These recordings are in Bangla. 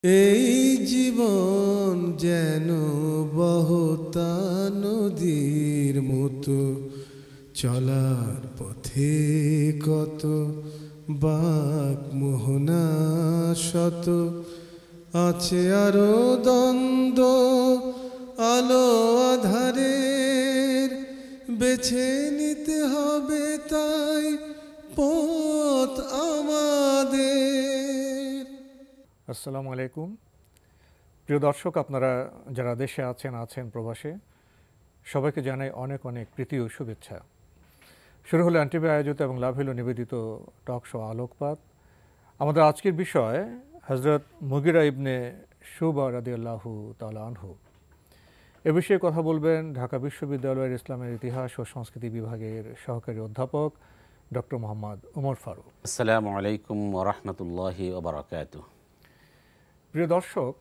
এই জীবন যেন বহতা নদীর মতো, চলার পথে কত বাক মোহনা শত, আছে আরো দ্বন্দ্ব আলো আধারের, বেছে নিতে হবে তাই পথ আমাদের। আসসালামু আলাইকুম প্রিয় দর্শক, আপনারা যারা দেশে আছেন প্রবাসে, সবাইকে জানাই অনেক অনেক প্রীতি ও শুভেচ্ছা। শুরু হলো এনটিভি আয়োজিত এবং লাভ হলো নিবেদিত টক শো আলোকপাত। আমাদের আজকের বিষয় হযরত মুগিরা ইবনে শুবা রাদিয়াল্লাহু তাআলা আনহু। এ বিষয়ে কথা বলবেন ঢাকা বিশ্ববিদ্যালয়ের ইসলামের ইতিহাস ও সংস্কৃতি বিভাগের সহকারী অধ্যাপক ডক্টর মোহাম্মদ ওমর ফারুক। আসসালামু আলাইকুম ওয়া রাহমাতুল্লাহি ওয়া বারাকাতুহু। প্রিয় দর্শক,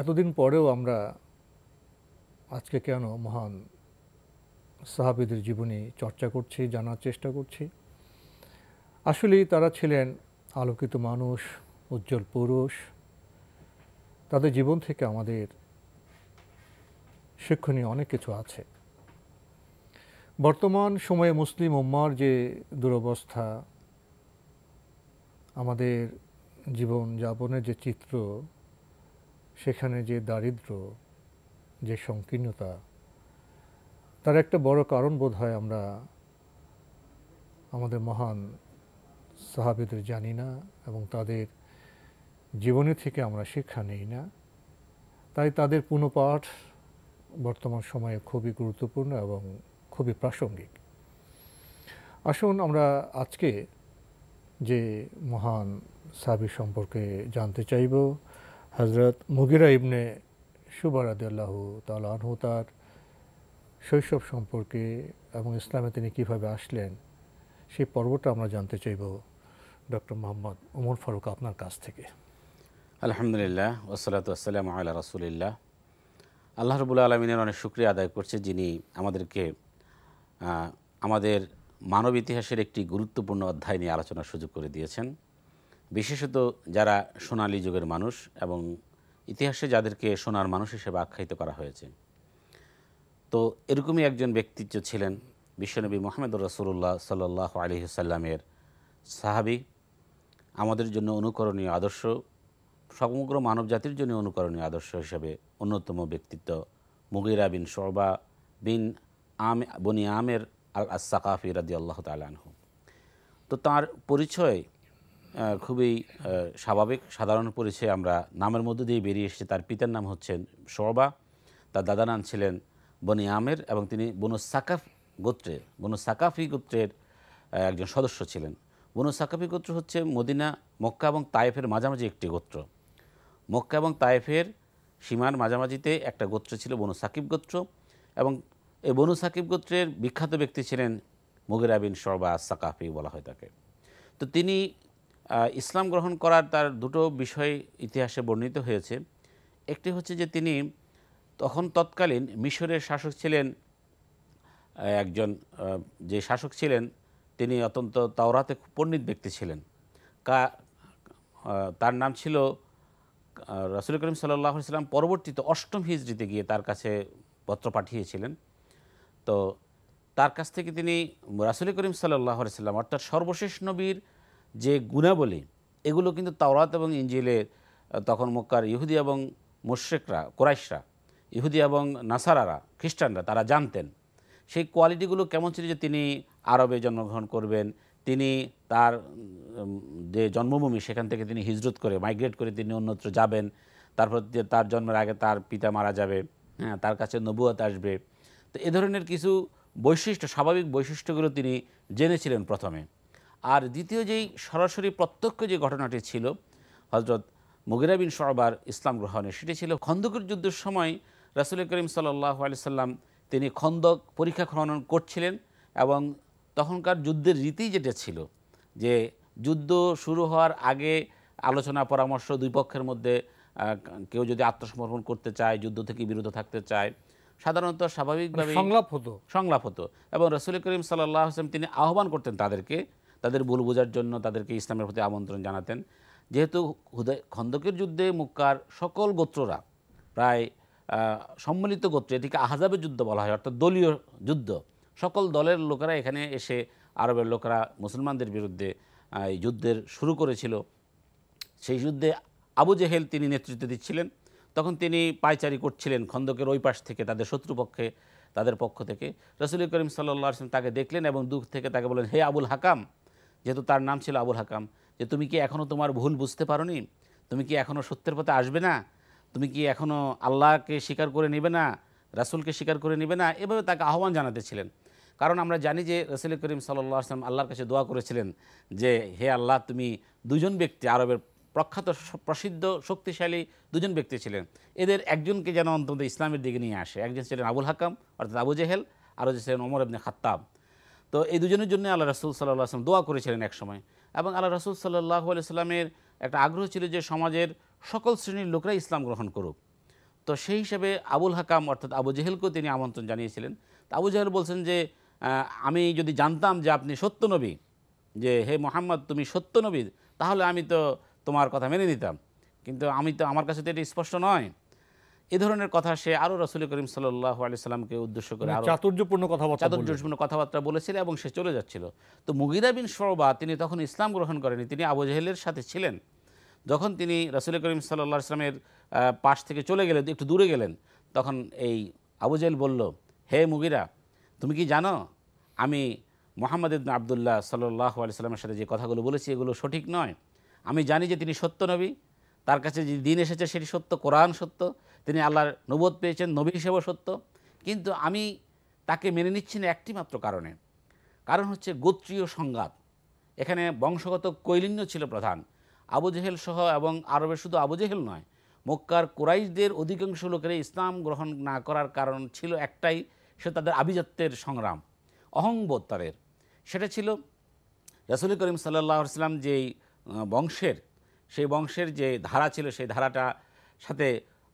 এতদিন পরেও আমরা আজকে কেন মহান সাহাবীদের জীবনী চর্চা করছি, জানার চেষ্টা করছি। আসলেই তারা ছিলেন আলোকিত মানুষ, উজ্জ্বল পুরুষ। তাদের জীবন থেকে আমাদের শিক্ষণীয় অনেক কিছু আছে। বর্তমান সময়ে মুসলিম উম্মার যে দুরবস্থা, আমাদের জীবন যাপনের যে চিত্র, সেখানে যে দারিদ্র্য, যে সংকীর্ণতা, তার একটা বড় কারণ বোধ হয় আমরা আমাদের মহান সাহাবীদের জানি না এবং তাদের জীবনী থেকে আমরা শিক্ষা নেই না। তাই তাদের পুনঃপাঠ বর্তমান সময়ে খুবই গুরুত্বপূর্ণ এবং খুবই প্রাসঙ্গিক। আসুন আমরা আজকে যে মহান সাহাবী সম্পর্কে জানতে চাইব, হযরত মুগিরা ইবনে শুবা রাদিয়াল্লাহু তাআলা আনহু, তার শৈশব সম্পর্কে এবং ইসলামে তিনি কীভাবে আসলেন, সেই পর্বটা আমরা জানতে চাইব ডক্টর মোহাম্মদ ওমর ফারুক আপনার কাছ থেকে। আলহামদুলিল্লাহ ওয়াসসালাতু ওয়াসসালামু আলা রাসূলিল্লাহ। আল্লাহ রাব্বুল আলামিনের অনেক শুকরিয়া আদায় করছে, যিনি আমাদেরকে আমাদের মানব ইতিহাসের একটি গুরুত্বপূর্ণ অধ্যায় নিয়ে আলোচনার সুযোগ করে দিয়েছেন। বিশেষত যারা সোনালী যুগের মানুষ এবং ইতিহাসে যাদেরকে সোনার মানুষ হিসেবে আখ্যায়িত করা হয়েছে, তো এরকমই একজন ব্যক্তিত্ব ছিলেন বিশ্বনবী মুহাম্মদুর রাসূলুল্লাহ সাল্লাল্লাহু আলাইহি ওয়াসাল্লামের সাহাবী, আমাদের জন্য অনুকরণীয় আদর্শ, সমগ্র মানব জাতির জন্য অনুকরণীয় আদর্শ হিসেবে অন্যতম ব্যক্তিত্ব মুগিরা বিন শুবা বিন বনি আমের আস-সাকাফি রাদিয়াল্লাহু তাআলা আনহু। তো তার পরিচয় খুবই স্বাভাবিক, সাধারণ পরিচয়। আমরা নামের মধ্য দিয়ে বেরিয়ে এসেছি। তার পিতার নাম হচ্ছেন শুবা, তার দাদার নাম ছিলেন বনি আমের এবং তিনি বনু সাকাফি গোত্রের একজন সদস্য ছিলেন। বনু সাকাফি গোত্র হচ্ছে মদিনা, মক্কা এবং তায়েফের মাঝামাঝি একটি গোত্র। মক্কা এবং তায়েফের সীমার মাঝামাঝিতে একটা গোত্র ছিল বনু সাকিব গোত্র, এবং এই বনু সাকিব গোত্রের বিখ্যাত ব্যক্তি ছিলেন মুগিরা বিন শুবা আস-সাকাফি বলা হয় তাকে। তো তিনি ইসলাম গ্রহণ করার তার দুটো বিষয় ইতিহাসে বর্ণিত হয়েছে। একটি হচ্ছে যে তিনি তৎকালীন মিশরের শাসক ছিলেন, একজন যে শাসক ছিলেন তিনি অত্যন্ত তাওরাতে পণ্ডিত ব্যক্তি ছিলেন। তার নাম ছিল রাসূল করিম সাল্লাল্লাহু আলাইহি ওয়াসাল্লাম। পরবর্তীতে ৮ম হিজরিতে গিয়ে তার কাছে পত্র পাঠিয়েছিলেন। তো তার কাছ থেকে তিনি রাসূল করিম সাল্লাল্লাহু আলাইহি ওয়াসাল্লাম অর্থাৎ সর্বশেষ নবীর যে গুণাবলী, এগুলো কিন্তু তাওরাত এবং ইনজিলে তখন মক্কার ইহুদি এবং মুশরিকরা, কুরাইশরা, ইহুদি এবং নাসারারা, খ্রিস্টানরা তারা জানতেন। সেই কোয়ালিটিগুলো কেমন ছিল যে তিনি আরবে জন্মগ্রহণ করবেন, তিনি তার যে জন্মভূমি সেখান থেকে তিনি হিজরত করে মাইগ্রেট করে তিনি অন্যত্র যাবেন, তারপর তার জন্মের আগে তার পিতা মারা যাবে, হ্যাঁ, তার কাছে নবুয়ত আসবে। তো এ ধরনের কিছু বৈশিষ্ট্য, স্বাভাবিক বৈশিষ্ট্যগুলো তিনি জেনেছিলেন প্রথমে। আর দ্বিতীয় যেই সরাসরি প্রত্যক্ষ যে ঘটনাটি ছিল হযরত মুগিরা বিন শুবার ইসলাম গ্রহণের, সেটি ছিল খন্দকের যুদ্ধের সময় রাসূল করিম সাল্লাল্লাহু আলাইহি ওয়াসাল্লাম তিনি খন্দক পরীক্ষা খনন করছিলেন, এবং তখনকার যুদ্ধের রীতি যেটা ছিল যে যুদ্ধ শুরু হওয়ার আগে আলোচনা পরামর্শ, দুই পক্ষের মধ্যে কেউ যদি আত্মসমর্পণ করতে চায়, যুদ্ধ থেকে বিরত থাকতে চায়, সাধারণত স্বাভাবিকভাবে সংলাপ হতো। এবং রাসূল করিম সাল্লাল্লাহু আলাইহি ওয়াসাল্লাম তিনি আহ্বান করতেন তাদেরকে, তাদের ভুল বোঝার জন্য, তাদেরকে ইসলামের প্রতি আমন্ত্রণ জানাতেন যেহেতু খন্দকের যুদ্ধে মক্কার সকল গোত্ররা প্রায় সম্মিলিত গোত্র, এটিকে আহজাবের যুদ্ধ বলা হয়, অর্থাৎ দলীয় যুদ্ধ, সকল দলের লোকেরা এখানে এসে আরবের লোকেরা মুসলমানদের বিরুদ্ধে এই যুদ্ধের শুরু করেছিল। সেই যুদ্ধে আবু জেহেল তিনি নেতৃত্ব দিচ্ছিলেন। তখন তিনি পায়চারি করছিলেন খন্দকের ওই পাশ থেকে, তাদের শত্রুপক্ষে, তাদের পক্ষ থেকে। রাসূল করিম সাল্লাল্লাহু আলাইহি ওয়াসাল্লাম তাকে দেখলেন এবং দূর থেকে তাকে বললেন, হে আবুল হাকাম, যেহেতু তার নাম ছিল আবুল হাকাম, যে তুমি কি এখনও তোমার ভুল বুঝতে পারোনি? তুমি কি এখনও সত্যের পথে আসবে না? তুমি কি এখনও আল্লাহকে স্বীকার করে নেবে না, রাসূলকে স্বীকার করে নেবে না? এভাবে তাকে আহ্বান জানাতেছিলেন। কারণ আমরা জানি যে রাসূল করিম সাল্লাল্লাহু আলাইহি ওয়াসাল্লাম আল্লাহর কাছে দোয়া করেছিলেন যে, হে আল্লাহ, তুমি দুজন ব্যক্তি, আরবের প্রখ্যাত প্রসিদ্ধ শক্তিশালী দুজন ব্যক্তি ছিলেন, এদের একজনকে যেন অন্তত ইসলামের দিকে নিয়ে আসে। একজন ছিলেন আবুল হাকাম অর্থাৎ আবু জেহেল, আরও যে ছিলেন ওমর ইবনে খাত্তাব। তো এই দুজনের জন্য আল্লাহ রাসূল সাল্লাল্লাহু আলাইহি ওয়াসাল্লাম দোয়া করেছিলেন এক সময়। এবং আল্লাহ রাসূল সাল্লাল্লাহু আলাইহি ওয়াসাল্লামের একটা আগ্রহ ছিল যে সমাজের সকল শ্রেণীর লোকরা ইসলাম গ্রহণ করুক। তো সেই হিসেবে আবুল হাকাম অর্থাৎ আবু জেহেলকেও তিনি আমন্ত্রণ জানিয়েছিলেন। তো আবু জেহেল বলছেন যে, আমি যদি জানতাম যে আপনি সত্য নবী, যে হে মুহাম্মদ তুমি সত্য নবী, তাহলে আমি তো তোমার কথা মেনে নিতাম, কিন্তু আমার কাছে তো এটি স্পষ্ট নয়। এ ধরনের কথা সে আরও রাসূল করিম সাল্লাল্লাহু আলাইহি সাল্লামকে উদ্দেশ্য করে আরও চাতুর্যপূর্ণ কথাবার্তা বলেছিল এবং সে চলে যাচ্ছিল। তো মুগিরা বিন শুবা তিনি তখন ইসলাম গ্রহণ করেনি, তিনি আবু জেহেলের সাথে ছিলেন। যখন তিনি রাসূল করিম সাল্লাল্লাহু আলাইহি সাল্লামের পাশ থেকে চলে গেলেন, একটু দূরে গেলেন, তখন এই আবু জেহেল বলল, হে মুগিরা, তুমি কি জানো আমি মুহাম্মদ ইবনে আবদুল্লাহ সাল্লাল্লাহু আলাইহি সাল্লামের সাথে যে কথাগুলো বলেছি এগুলো সঠিক নয়। আমি জানি যে তিনি সত্য নবী, তার কাছে যে দিন এসেছে সেটি সত্য, কোরআন সত্য, তিনি আল্লাহর নবুয়ত পেয়েছেন, নবী হিসেবেও সত্য, কিন্তু আমি তাকে মেনে নিচ্ছি না একটি মাত্র কারণে। কারণ হচ্ছে গোত্রীয় সংঘাত। এখানে বংশগত কৈলিন্য ছিল প্রধান। আবু জেহেল সহ, এবং আরবের শুধু আবু জেহেল নয়, মক্কার কুরাইশদের অধিকাংশ লোকেরা ইসলাম গ্রহণ না করার কারণ ছিল একটাই, সে তাদের আভিজাত্যের সংগ্রাম, অহংবোধ তাদের। সেটা ছিল রাসূল করিম সাল্লাল্লাহু আলাইহি ওয়াসাল্লাম যেই বংশের, সেই বংশের যে ধারা ছিল, সেই ধারাটা সাথে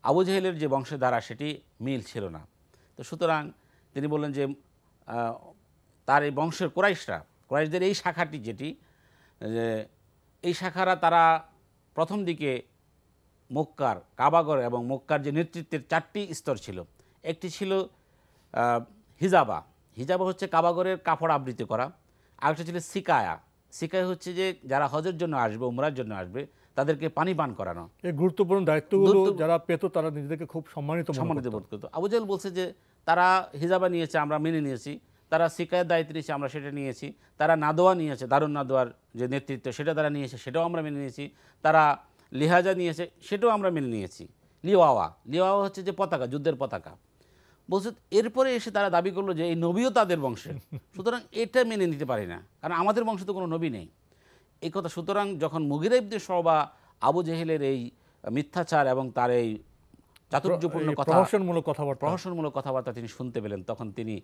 আবু জেহেলের যে বংশের ধারা সেটি মিল ছিল না। তো সুতরাং তিনি বললেন যে তার এই বংশের কুরাইশদের এই শাখাটি যেটি, এই শাখারা তারা প্রথম দিকে মক্কার কাবাগর এবং মক্কার যে নেতৃত্বের চারটি স্তর ছিল। একটি ছিল হিজাবা হচ্ছে কাবাগরের কাপড় আবৃত করা। আরেকটা ছিল সিকায়া হচ্ছে যে যারা হজের জন্য আসবে, উমরার জন্য আসবে, তাদেরকে পানি পান করানো। এই গুরুত্বপূর্ণ দায়িত্বগুলো যারা পেত তারা নিজেদেরকে খুব সম্মানিত বোধ করত। আবু জেহেল বলছে যে তারা হিজাবা নিয়েছে, আমরা মেনে নিয়েছি। তারা সিকায়ের দায়িত্ব নিয়েছে, আমরা সেটা নিয়েছি। তারা নাদোয়া নিয়েছে, দারুন নাদোয়ার যে নেতৃত্ব সেটা তারা নিয়েছে, সেটাও আমরা মেনে নিয়েছি। তারা লিহাজা নিয়েছে, সেটাও আমরা মেনে নিয়েছি। লিওয়াওয়া হচ্ছে যে পতাকা, যুদ্ধের পতাকা। বলছে এরপরে এসে তারা দাবি করলো যে এই নবীও তাদের বংশের, সুতরাং এটা মেনে নিতে পারি না, কারণ আমাদের বংশে তো কোনো নবী নেই এই কথা। সুতরাং যখন মুগিরা ইবনে শুবা আবু জেহেলের এই মিথ্যাচার এবং তার এই চাতুর্যপূর্ণ প্রহসনমূলক কথাবার্তা তিনি শুনতে পেলেন, তখন তিনি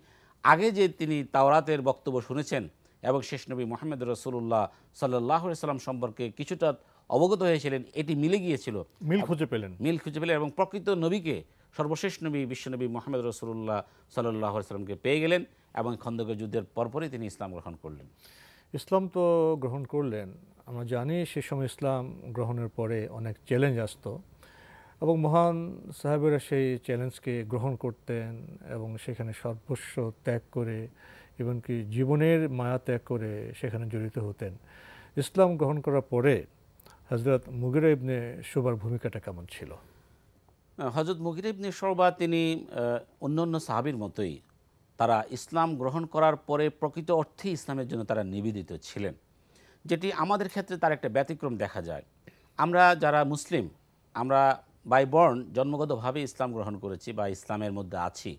আগে যে তিনি তাওরাতের বক্তব্য শুনেছেন এবং শেষ নবী মুহাম্মদ রাসূলুল্লাহ সাল্লাল্লাহু আলাইহি সাল্লাম সম্পর্কে কিছুটা অবগত হয়েছিলেন, এটি মিলে গিয়েছিল, মিল খুঁজে পেলেন এবং প্রকৃত নবীকে, সর্বশেষ নবী বিশ্বনবী মুহাম্মদ রাসূলুল্লাহ সাল্লাল্লাহু আলাইহি সাল্লামকে পেয়ে গেলেন এবং খন্দকের যুদ্ধের পরপরই তিনি ইসলাম গ্রহণ করলেন। ইসলাম তো গ্রহণ করলেন। আমরা জানি সে সময় ইসলাম গ্রহণের পরে অনেক চ্যালেঞ্জ আসতো এবং মহান সাহাবেরা সেই চ্যালেঞ্জকে গ্রহণ করতেন এবং সেখানে সর্বস্ব ত্যাগ করে, এমনকি জীবনের মায়া ত্যাগ করে সেখানে জড়িত হতেন। ইসলাম গ্রহণ করার পরে হযরত মুগিরা ইবনে শুবার ভূমিকাটা কেমন ছিল? হযরত মুগিরা ইবনে শুবা তিনি অন্যান্য সাহাবীর মতোই তারা ইসলাম গ্রহণ করার পরে প্রকৃত অর্থে ইসলামের জন্য তারা নিবেদিত ছিলেন, যেটি আমাদের ক্ষেত্রে তার একটা ব্যতিক্রম দেখা যায়। আমরা যারা মুসলিম, আমরা বাই বর্ন জন্মগতভাবে ইসলাম গ্রহণ করেছি বা ইসলামের মধ্যে আছি,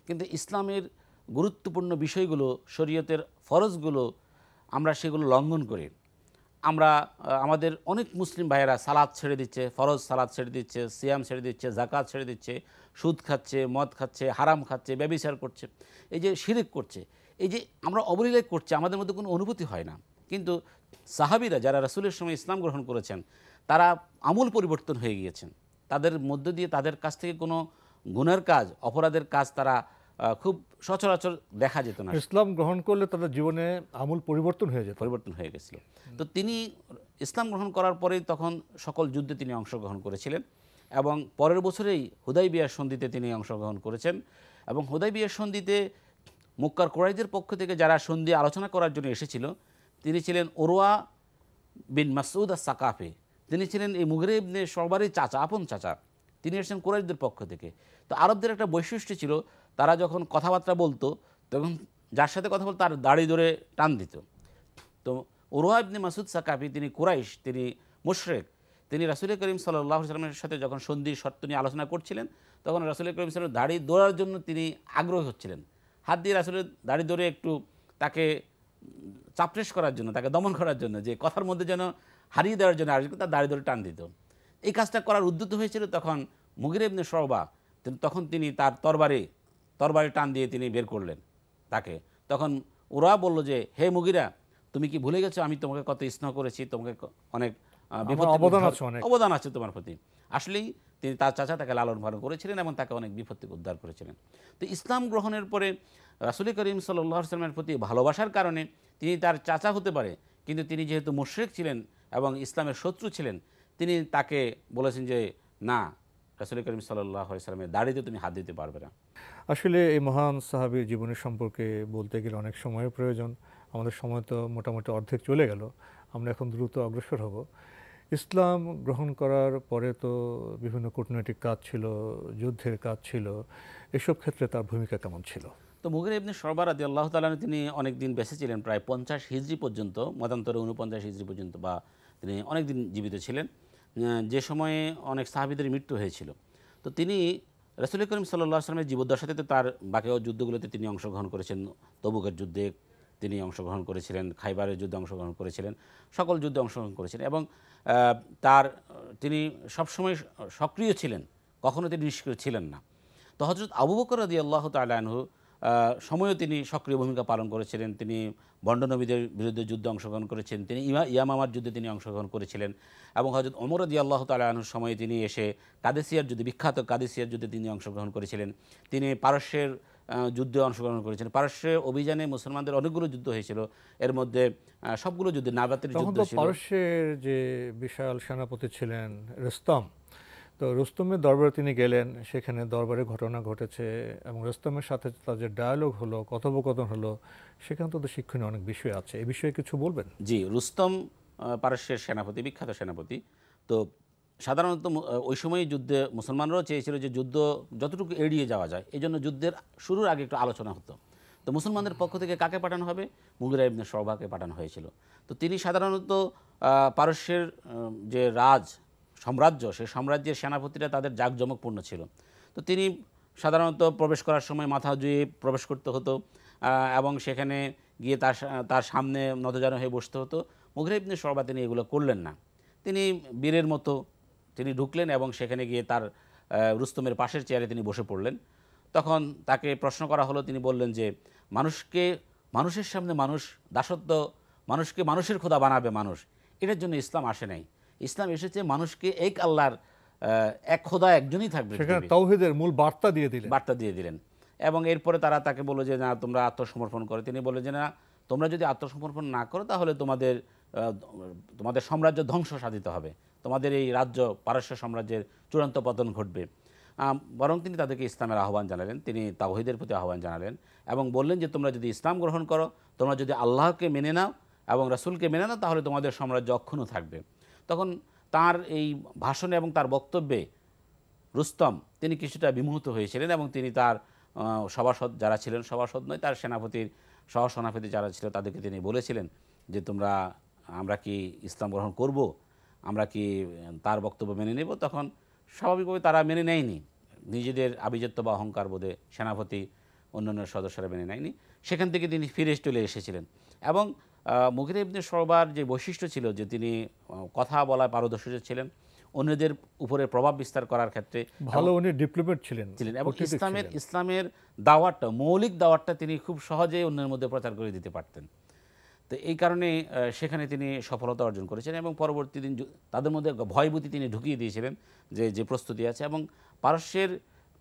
কিন্তু ইসলামের গুরুত্বপূর্ণ বিষয়গুলো, শরীয়তের ফরজগুলো আমরা সেগুলো লঙ্ঘন করি। আমরা আমাদের অনেক মুসলিম ভাইয়েরা সালাত ছেড়ে দিচ্ছে, ফরজ সালাত ছেড়ে দিচ্ছে, সিয়াম ছেড়ে দিচ্ছে, যাকাত ছেড়ে দিচ্ছে, সুদ খাচ্ছে, মদ খাচ্ছে, হারাম খাচ্ছে, ব্যভিচার করছে, এই যে শিরক করছে, এই যে আমরা অবলীলায় করছি, আমাদের মধ্যে কোনো অনুভূতি হয় না। কিন্তু সাহাবীরা যারা রাসূলের সময় ইসলাম গ্রহণ করেছেন, তারা আমূল পরিবর্তন হয়ে গিয়েছেন। তাদের মধ্য দিয়ে তাদের কাছ থেকে কোনো গুনার কাজ, অপরাধের কাজ তারা খুব সচরাচর দেখা যেত না। ইসলাম গ্রহণ করলে তাদের জীবনে আমূল পরিবর্তন হয়ে যেত। পরিবর্তন হয়ে গেছিল। তো তিনি ইসলাম গ্রহণ করার পরেই তখন সকল যুদ্ধে তিনি অংশগ্রহণ করেছিলেন এবং পরের বছরেই হুদাইবিয়ার সন্ধিতে তিনি অংশগ্রহণ করেছেন এবং হুদাইবিয়ার সন্ধিতে মক্কার কুরাইশদের পক্ষ থেকে যারা সন্ধি আলোচনা করার জন্য এসেছিল তিনি ছিলেন উরওয়া বিন মাসউদ আস-সাকাফি। তিনি ছিলেন এই মুগিরা ইবনে শুবারই চাচা, আপন চাচা। তিনি এসেছেন কুরাইশদের পক্ষ থেকে। তো আরবদের একটা বৈশিষ্ট্য ছিল, তারা যখন কথাবার্তা বলতো তখন যার সাথে কথা বলতো তার দাড়ি ধরে টান দিত। তো উরওয়া ইবনে মাসউদ সাকাফি তিনি কুরাইশ, তিনি মুশরিক। তিনি রাসূল করিম সাল্লাল্লাহু আলাইহি ওয়াসাল্লামের সাথে যখন সন্ধির শর্ত নিয়ে আলোচনা করছিলেন তখন রাসূল করিম সাল্লাল্লাহু আলাইহি ওয়াসাল্লাম দাড়ি ধরার জন্য তিনি আগ্রহী হচ্ছিলেন। হাত দিয়ে রাসূলের দাড়ি ধরে একটু তাকে চাপরেশ করার জন্য, তাকে দমন করার জন্য, যে কথার মধ্যে যেন হারিয়ে দেওয়ার জন্য আর তার দাড়ি ধরে টান দিত। এই কাজটা করার উদ্যত হয়েছিল তখন মুগিরা ইবনে শুবা। তখন তিনি তার তরবারি টান দিয়ে তিনি বের করলেন তাকে। তখন ওরা বলল যে, হে মুগিরা, তুমি কি ভুলে গেছো আমি তোমাকে কত স্নেহ করেছি, তোমাকে অনেক অবদান আছে তোমার প্রতি। আসলেই তিনি তার চাচা তাকে লালন পালন করেছিলেন এবং তাকে অনেক বিপদ থেকে উদ্ধার করেছিলেন। তো ইসলাম গ্রহণের পরে রাসূল করিম সাল্লাল্লাহু আলাইহি ওয়াসাল্লামের প্রতি ভালোবাসার কারণে তিনি তার চাচা হতে পারে, কিন্তু তিনি যেহেতু মুশরিক ছিলেন এবং ইসলামের শত্রু ছিলেন, তিনি তাকে বলেছেন যে না, রাসূল করিম সাল্লাল্লাহু আলাইহি ওয়াসাল্লামের দাড়িতে তুমি হাত দিতে পারবে না। আসলে এই মহান সাহাবীর জীবনের সম্পর্কে বলতে গেলে অনেক সময়ের প্রয়োজন। আমাদের সময় তো মোটামুটি অর্ধেক চলে গেল, আমরা এখন দ্রুত অগ্রসর হব। ইসলাম গ্রহণ করার পরে তো বিভিন্ন কূটনৈতিক কাজ ছিল, যুদ্ধের কাজ ছিল, এসব ক্ষেত্রে তার ভূমিকা কেমন ছিল? তো মুগিরা ইবনে শুবা রাদিয়াল্লাহু তাআলা তিনি অনেক দিন বেঁচে ছিলেন, প্রায় 50 হিজরি পর্যন্ত, মতান্তরে 49 হিজরি পর্যন্ত, বা তিনি অনেক দিন জীবিত ছিলেন, যে সময়ে অনেক সাহাবীদের মৃত্যু হয়েছিল। তো তিনি রাসূল করিম সাল্লাল্লাহু আলাইহি ওয়াসাল্লামের জীবদ্দশাতে তার বাকি যুদ্ধগুলোতে তিনি অংশগ্রহণ করেছেন। তবুকের যুদ্ধে তিনি অংশগ্রহণ করেছিলেন, খাইবারের যুদ্ধে অংশগ্রহণ করেছিলেন, সকল যুদ্ধে অংশগ্রহণ করেছিলেন এবং তিনি সবসময় সক্রিয় ছিলেন, কখনো তিনি নিষ্ক্রিয় ছিলেন না। তো হযরত আবু বকর রাদিয়াল্লাহু তাআলা আনহু সময়ও তিনি সক্রিয় ভূমিকা পালন করেছিলেন। তিনি বন্ড নবীদের বিরুদ্ধে যুদ্ধে অংশগ্রহণ করেছেন, তিনি ইয়ামামার যুদ্ধে তিনি অংশগ্রহণ করেছিলেন এবং হযরত ওমর রাদিয়াল্লাহু তাআলা আনহুর সময়ে তিনি এসে কাদেসিয়ার যুদ্ধে, বিখ্যাত কাদেসিয়ার যুদ্ধে তিনি অংশগ্রহণ করেছিলেন। তিনি পারস্যের যুদ্ধে অংশগ্রহণ করেছিলেন। পারস্যের অভিযানে মুসলমানদের অনেকগুলো যুদ্ধ হয়েছিল, এর মধ্যে সবগুলো যুদ্ধে নাবাতের যুদ্ধ ছিল। পারস্যের যে বিশাল সেনাপতি ছিলেন রুস্তম, তো রুস্তমের দরবারে তিনি গেলেন, সেখানে দরবারে ঘটনা ঘটেছে এবং রুস্তমের সাথে তার যে ডায়ালগ হলো, কথোপকথন হলো, সেখানে তো শিক্ষণীয় অনেক বিষয় আছে। এই বিষয়ে কিছু বলবেন? জি, রুস্তম পারস্যের সেনাপতি, বিখ্যাত সেনাপতি। তো সাধারণত ওই সময় যুদ্ধে মুসলমানরাও চেয়েছিল যে যুদ্ধ যতটুকু এড়িয়ে যাওয়া যায়, এই জন্য যুদ্ধের শুরুর আগে একটু আলোচনা হতো। তো মুসলমানদের পক্ষ থেকে কাকে পাঠানো হবে? মুগিরা ইবনে শুবাকে পাঠানো হয়েছিল। তো তিনি সাধারণত পারস্যের যে সাম্রাজ্য, সেই সাম্রাজ্যের সেনাপতিরা তাদের জাঁকজমকপূর্ণ ছিল। তো তিনি সাধারণত প্রবেশ করার সময় মাথা জুয়ে প্রবেশ করতে হতো এবং সেখানে গিয়ে তার সামনে নতজানু হয়ে বসতে হতো। মুগিরা ইবনে শুবা তিনি এগুলো করলেন না। তিনি বীরের মতো তিনি ঢুকলেন এবং সেখানে গিয়ে তার রুস্তমের পাশের চেয়ারে তিনি বসে পড়লেন। তখন তাকে প্রশ্ন করা হলো, তিনি বললেন যে মানুষের সামনে মানুষ দাসত্ব, মানুষকে মানুষের খোদা বানাবে মানুষ, এটার জন্য ইসলাম আসে নাই। ইসলাম এসেছে মানুষকে এক আল্লাহর এক খোদা একজনই থাকবে, সেখানে তাওহীদের মূল বার্তা দিয়ে দিলেন। এবং এরপরে তাকে বলল যে না, তোমরা আত্মসমর্পণ করো। তিনি বললেন যে না, তোমরা যদি আত্মসমর্পণ না করো তাহলে তোমাদের সাম্রাজ্য ধ্বংস সাধিত হবে, তোমাদের এই রাজ্য পারস্য সাম্রাজ্যের চূড়ান্ত পতন ঘটবে। বরং তিনি তাদেরকে ইসলামের আহ্বান জানালেন, তিনি তাওহীদের প্রতি আহ্বান জানালেন এবং বললেন যে তোমরা যদি ইসলাম গ্রহণ করো, তোমরা যদি আল্লাহকে মেনে নাও এবং রাসূলকে মেনে নাও, তাহলে তোমাদের সাম্রাজ্য অক্ষুণ্ণ থাকবে। তখন তার এই ভাষণে এবং তার বক্তব্যে রুস্তম তিনি কিছুটা বিমোহিত হয়েছিলেন এবং তিনি তার সভাসদ যারা ছিলেন, সভাসদ নয়, তার সহসেনাপতি যারা ছিল তাদেরকে তিনি বলেছিলেন যে আমরা কি ইসলাম গ্রহণ করব, আমরা কি তার বক্তব্য মেনে নেব? তখন স্বাভাবিকভাবে তারা মেনে নেয়নি, নিজেদের আভিজাত্য বা অহংকার বোধে সেনাপতি অন্যান্য সদস্যরা মেনে নেয়নি। সেখান থেকে তিনি ফিরে চলে এসেছিলেন এবং মুগিরা ইবনে শুবার যে বৈশিষ্ট্য ছিল যে তিনি কথা বলায় পারদর্শী ছিলেন, অন্যদের উপরে প্রভাব বিস্তার করার ক্ষেত্রে ভালো, উনি ডিপ্লোম্যাট ছিলেন এবং ইসলামের দাওয়াতটা, মৌলিক দাওয়াতটা তিনি খুব সহজেই অন্যের মধ্যে প্রচার করে দিতে পারতেন। তো এই কারণে সেখানে তিনি সফলতা অর্জন করেছেন এবং পরবর্তী দিন তাদের মধ্যে ভয়ভীতি তিনি ঢুকিয়ে দিয়েছিলেন যে প্রস্তুতি আছে। এবং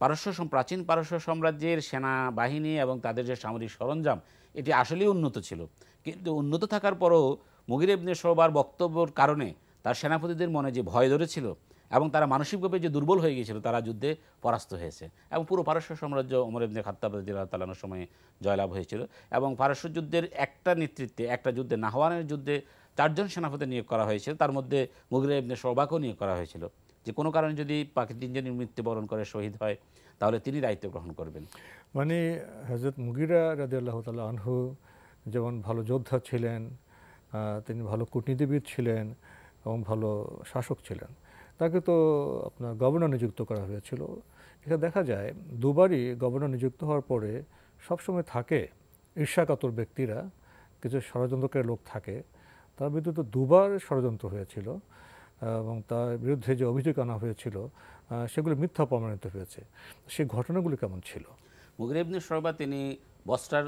প্রাচীন পারস্য সাম্রাজ্যের সেনাবাহিনী এবং তাদের যে সামরিক সরঞ্জাম এটি আসলেই উন্নত ছিল, কিন্তু উন্নত থাকার পরও মুগির ইবনে শুবার বক্তব্যের কারণে তার সেনাপতিদের মনে যে ভয় ধরেছিল এবং তারা মানসিকভাবে যে দুর্বল হয়ে গিয়েছিল, তারা যুদ্ধে পরাস্ত হয়েছে এবং পুরো পারস্য সাম্রাজ্য ওমর ইবনে খাত্তাব রাদিয়াল্লাহু তাআলার সময়ে জয়লাভ হয়েছিল। এবং পারস্য যুদ্ধের একটা নেতৃত্বে, একটা যুদ্ধে নাহওয়ানের যুদ্ধে 4 জন সেনাপতি নিয়োগ করা হয়েছিল, তার মধ্যে মুগিরা ইবনে শুবাকেও নিয়োগ করা হয়েছিল যে কোনো কারণে যদি পাকি 3 জন মৃত্যুবরণ করে শহীদ হয় তাহলে তিনি দায়িত্ব গ্রহণ করবেন। মানে হযরত মুগিরা রাদিয়াল্লাহু তাআলা আনহু যেমন ভালো যোদ্ধা ছিলেন, তিনি ভালো কূটনীতিবিদ ছিলেন এবং ভালো শাসক ছিলেন, তাকে তো আপনার গভর্নর নিযুক্ত করা হয়েছিল। এটা দেখা যায় দুবারই গভর্নর নিযুক্ত হওয়ার পরে সবসময় থাকে ঈর্ষাকাতর ব্যক্তিরা, কিছু ষড়যন্ত্রকারী লোক থাকে, তার বিরুদ্ধে তো দুবার ষড়যন্ত্র হয়েছিল এবং তার বিরুদ্ধে যে অভিযোগ আনা হয়েছিল সেগুলো মিথ্যা প্রমাণিত হয়েছে। সেই ঘটনাগুলি কেমন ছিল? মুগিরা ইবনে শুবা তিনি বসরার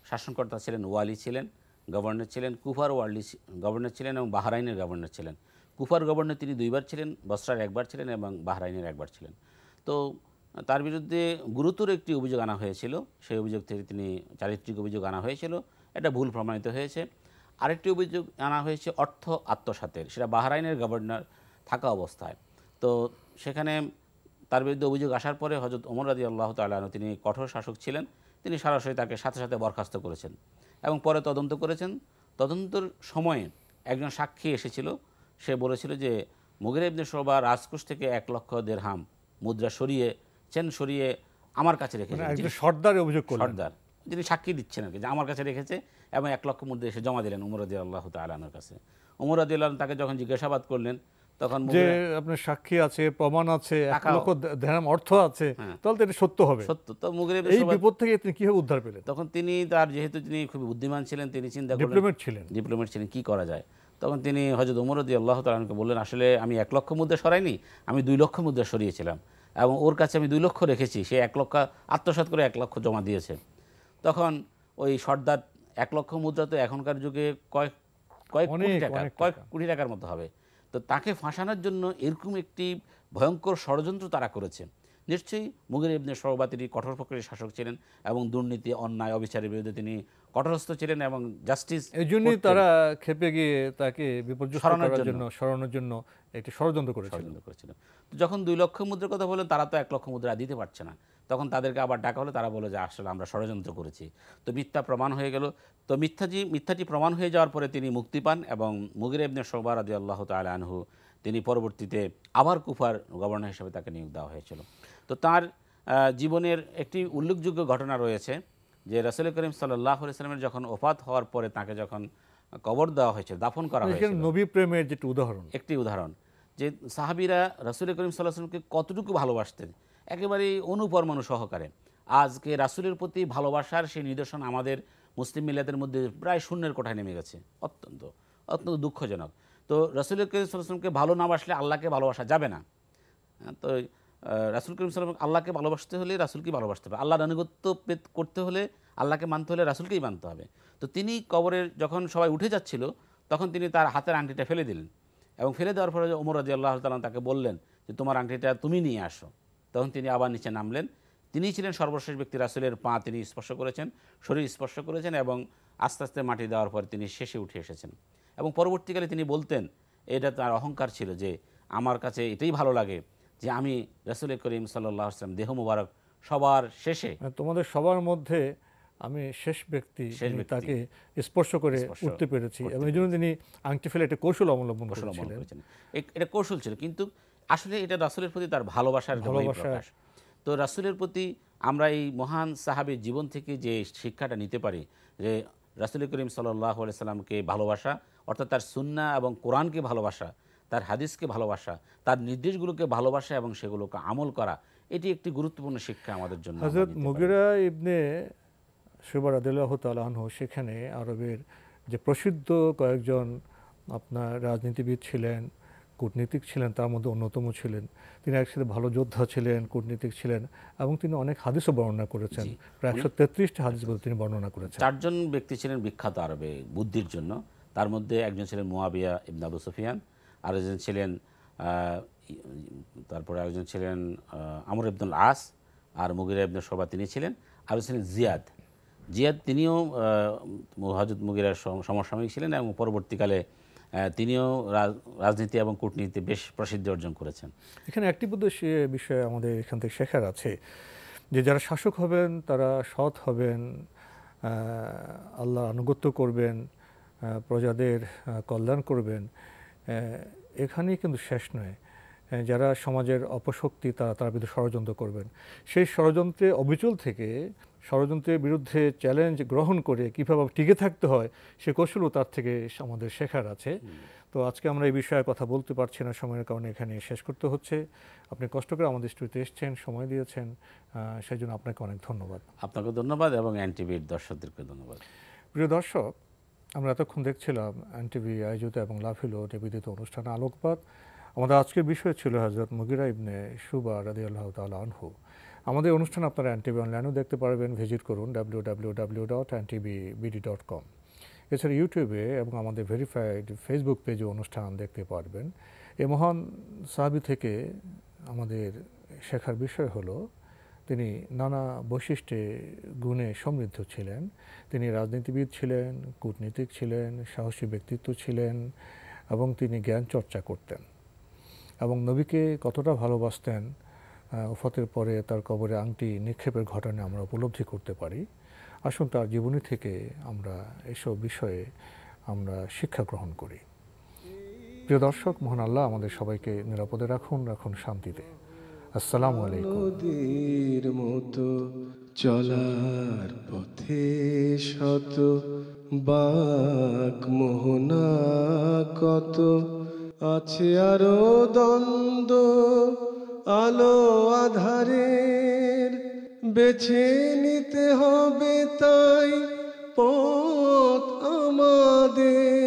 শাসনকর্তা ছিলেন, ওয়ালি ছিলেন, গভর্নর ছিলেন, কুফার ওয়ালি গভর্নর ছিলেন এবং বাহরাইনের গভর্নর ছিলেন। কুফার গভর্নর তিনি 2 বার ছিলেন, বসরার 1 বার ছিলেন এবং বাহরাইনের 1 বার ছিলেন। তো তার বিরুদ্ধে গুরুতর একটি অভিযোগ আনা হয়েছিল, সেই অভিযোগ থেকে তিনি চারিত্রিক অভিযোগ আনা হয়েছিল, এটা ভুল প্রমাণিত হয়েছে। আরেকটি অভিযোগ আনা হয়েছে অর্থ আত্মসাতের, সেটা বাহরাইনের গভর্নর থাকা অবস্থায়। তো সেখানে তার বিরুদ্ধে অভিযোগ আসার পরে হযরত ওমর রাদিয়াল্লাহু তাআলা আনহু তিনি কঠোর শাসক ছিলেন, তিনি সরাসরি তাকে সাথে সাথে বরখাস্ত করেছেন এবং পরে তদন্ত করেছেন। তদন্তের সময়ে একজন সাক্ষী এসেছিল, সে বলেছিল যে মুগিরা ইবনে শুবা রাজকোষ থেকে 1 লক্ষ দিরহাম মুদ্রা সরিয়ে আমার কাছে রেখেছেন। একজন সর্দার অভিযোগ করলেন, সর্দার যিনি সাক্ষী দিচ্ছেন আর কি, যে আমার কাছে রেখেছে এবং 1 লক্ষ মুদ্রা এসে জমা দিলেন ওমর রাদিয়াল্লাহু তাআলা আনহুর কাছে। ওমর রাদিয়াল্লাহু আনহু তাকে যখন জিজ্ঞাসাবাদ করলেন তখন যে আপনার সাক্ষী আছে, প্রমাণ আছে, 1 লক্ষ দিরহাম অর্থ আছে, তাহলে তো এটা সত্য হবে। সত্য তো মুগিরা ইবনে এই শুবা বিপদ থেকে তিনি কিভাবে উদ্ধার পেলেন? তখন তিনি তার যেহেতু তিনি খুবই বুদ্ধিমান ছিলেন, তিনি চিন্তা করলেন, ডিপ্লোমেট ছিলেন, কি করা যায়। তখন তিনি হযরত ওমর রাদিয়াল্লাহু তাআলা আনহুকে বললেন, আসলে আমি 1 লক্ষ মুদ্রা সরাইনি, আমি 2 লক্ষ মুদ্রা সরিয়েছিলাম এবং ওর কাছে আমি 2 লক্ষ রেখেছি, সে 1 লক্ষ আত্মসাৎ করে 1 লক্ষ জমা দিয়েছে। তখন ওই সর্দার 1 লক্ষ মুদ্রা তো এখনকার যুগে কয়েক কোটি টাকার মতো হবে। তো তাকে ফাঁসানোর জন্য এরকম একটি ভয়ঙ্কর ষড়যন্ত্র তারা করেছে। নিশ্চয়ই মুগিরা ইবনে শুবা তিনি কঠোর প্রকৃতির শাসক ছিলেন এবং দুর্নীতি, অন্যায়, অবিচারের বিরুদ্ধে তিনি কঠোরস্থ ছিলেন এবং জাস্টিস, এই জন্যই তারা খেপে গিয়ে তাকে বিপর্যস্ত করার সরানোর জন্য একটি ষড়যন্ত্র করেছিলেন। তো যখন 2 লক্ষ মুদ্রার কথা বলেন, তারা তো 1 লক্ষ মুদ্রা দিতে পারছে না, তখন তাদেরকে আবার ডাকা হলো, তারা বলে যে আসলে আমরা ষড়যন্ত্র করেছি। তো মিথ্যা প্রমাণ হয়ে গেল। তো মিথ্যাটি প্রমাণ হয়ে যাওয়ার পরে তিনি মুক্তি পান এবং মুগিরা ইবনে শুবা রাদিয়াল্লাহু তাআলা আনহু তিনি পরবর্তীতে আবার কুফার গভর্নর হিসেবে তাকে নিয়োগ দেওয়া হয়েছিল। তো তার জীবনের একটি উল্লেখযোগ্য ঘটনা রয়েছে যে রাসূল করিম সাল্লাল্লাহু আলাইহি ওয়াসাল্লামের যখন ওফাত হওয়ার পরে তাকে যখন কবর দেওয়া হয়েছিল, দাফন করা হয়েছিল, নবী প্রেমের যেটি একটি উদাহরণ যে সাহাবীরা রাসূল করিম সাল্লাল্লাহু আলাইহি ওয়াসাল্লামকে কতটুকু ভালোবাসতেন, একেবারেই অনুপরমাণু সহকারে। আজকে রাসূলের প্রতি ভালোবাসার সেই নিদর্শন আমাদের মুসলিম মিল্লাতের মধ্যে প্রায় শূন্যের কোঠায় নেমে গেছে, অত্যন্ত দুঃখজনক। তো রাসূল করিম সাল্লাল্লাহু আলাইহি ওয়াসাল্লামকে ভালো না বাসলে আল্লাহকে ভালোবাসা যাবে না। তো রাসূল করিম সাল্লাল্লাহু আলাইহি ওয়াসাল্লাম আল্লাহকে ভালোবাসতে হলে রাসূলকেই ভালোবাসতে হবে, আল্লাহর আনুগত্য করতে হলে আল্লাহকে মানতে হলে রাসূলকেই মানতে হবে। তো তিনি কবরের যখন সবাই উঠে যাচ্ছিল তখন তিনি তার হাতের আংটিটা ফেলে দিলেন এবং ফেলে দেওয়ার পরে ওমর রাদিয়াল্লাহু তাআলা তাকে বললেন যে তোমার আংটিটা তুমি নিয়ে আসো। তখন তিনি আবার নিচে নামলেন। তিনিই ছিলেন সর্বশেষ ব্যক্তি, রাসূলের পা তিনি স্পর্শ করেছেন, শরীর স্পর্শ করেছেন এবং আস্তে আস্তে মাটি দেওয়ার পর তিনি শেষে উঠে এসেছেন। এবং পরবর্তীকালে তিনি বলতেন, এটা তার অহংকার ছিল যে আমার কাছে এটাই ভালো লাগে যে আমি রাসূল করিম সাল্লাল্লাহু আলাইহি ওয়াসাল্লাম দেহ মোবারক সবার শেষে, তোমাদের সবার মধ্যে আমি শেষ ব্যক্তি তাকে স্পর্শ করে উঠতে পেরেছি এবং এই জন্য তিনি আংটি ফেলে একটা কৌশল অবলম্বন করেছিলেন। এটা কৌশল ছিল, কিন্তু আসলে এটা রাসূলের প্রতি তার ভালোবাসার প্রকাশ। তো রাসূলের প্রতি আমরা এই মহান সাহাবীর জীবন থেকে যে শিক্ষাটা নিতে পারি যে রাসূল করিম সাল্লাল্লাহু আলাইহি সাল্লামকে ভালোবাসা, অর্থাৎ তার সুন্নাহ এবং কোরআনকে ভালোবাসা, তার হাদিসকে ভালোবাসা, তার নির্দেশগুলোকে ভালোবাসা এবং সেগুলোকে আমল করা, এটি একটি গুরুত্বপূর্ণ শিক্ষা আমাদের জন্য। হযরত মুগিরা ইবনে শুবা রাদিয়াল্লাহু তাআলা আনহু সেখানে আরবের যে প্রসিদ্ধ কয়েকজন আপনার রাজনীতিবিদ ছিলেন, কূটনীতিক ছিলেন, তার মধ্যে অন্যতম ছিলেন। তিনি একসাথে ভালো যোদ্ধা ছিলেন, কূটনীতিক ছিলেন এবং তিনি অনেক হাদিসও বর্ণনা করেছেন, প্রায় 133টি হাদিস তিনি বর্ণনা করেছেন। 4 জন ব্যক্তি ছিলেন বিখ্যাত আরবে বুদ্ধির জন্য। তার মধ্যে একজন ছিলেন মুয়াবিয়া ইবনে আবু সুফিয়ান, আরেকজন ছিলেন তারপরে একজন ছিলেন আমর ইবনুল আস, আর মুগিরা ইবনে শুবা তিনি ছিলেন। আর ছিলেন জিয়াদ। জিয়াদ তিনিও হযরত মুগিরার সমসাময়িক ছিলেন এবং পরবর্তীকালে তিনিও রাজনীতি এবং কূটনীতিতে বেশ প্রসিদ্ধি অর্জন করেছেন। এখানে একটি বিষয় আমাদের এখান থেকে শেখার আছে যে যারা শাসক হবেন তারা সৎ হবেন, আল্লাহর আনুগত্য করবেন, প্রজাদের কল্যাণ করবেন। এখানেই কিন্তু শেষ নয়, যারা সমাজের অপশক্তি তারা বিরুদ্ধে ষড়যন্ত্র করবেন। সেই ষড়যন্ত্রে অবিচল থেকে ষড়যন্ত্রের বিরুদ্ধে চ্যালেঞ্জ গ্রহণ করে কীভাবে টিকে থাকতে হয় সে কৌশলও তার থেকে আমাদের শেখার আছে। তো আজকে আমরা এই বিষয়ে কথা বলতে পারছি না, সময়ের কারণে এখানে শেষ করতে হচ্ছে। আপনি কষ্ট করে আমাদের স্টুডিওতে এসেছেন, সময় দিয়েছেন, সেই জন্য আপনাকে অনেক ধন্যবাদ। আপনাকে ধন্যবাদ এবং এনটিভির দর্শকদেরকে ধন্যবাদ। প্রিয় দর্শক, আমরা এতক্ষণ দেখছিলাম এনটিভি আয়োজিত এবং লাভিলো নিবেদিত অনুষ্ঠান আলোকপাত। আমাদের আজকের বিষয় ছিল হযরত মুগিরা ইবনে শুবা রাদিয়াল্লাহু তাআলা আনহু। আমাদের অনুষ্ঠান আপনারা এনটিভি অনলাইনেও দেখতে পারবেন, ভিজিট করুন www.ntvbd.com। এছাড়া ইউটিউবে এবং আমাদের ভেরিফাইড ফেসবুক পেজে অনুষ্ঠান দেখতে পারবেন। এই মহান সাহাবী থেকে আমাদের শেখার বিষয় হলো তিনি নানা বৈশিষ্ট্যে গুণে সমৃদ্ধ ছিলেন। তিনি রাজনীতিবিদ ছিলেন, কূটনীতিক ছিলেন, সাহসী ব্যক্তিত্ব ছিলেন এবং তিনি জ্ঞান চর্চা করতেন এবং নবীকে কতটা ভালোবাসতেন ওফাতের পরে তার কবরে আংটি নিক্ষেপের ঘটনা আমরা উপলব্ধি করতে পারি। আসুন তার জীবনী থেকে আমরা এসব বিষয়ে আমরা শিক্ষা গ্রহণ করি। প্রিয় দর্শক, মহান আল্লাহ আমাদের সবাইকে নিরাপদে রাখুন শান্তিতে। আসসালামু আলাইকুম। নদীর মতো চলার পথে শত বাক মোহনা কত আছে আরো দ্বন্দ্ব, আলো আধারের বেছে নিতে হবে তাই পথ আমাদের।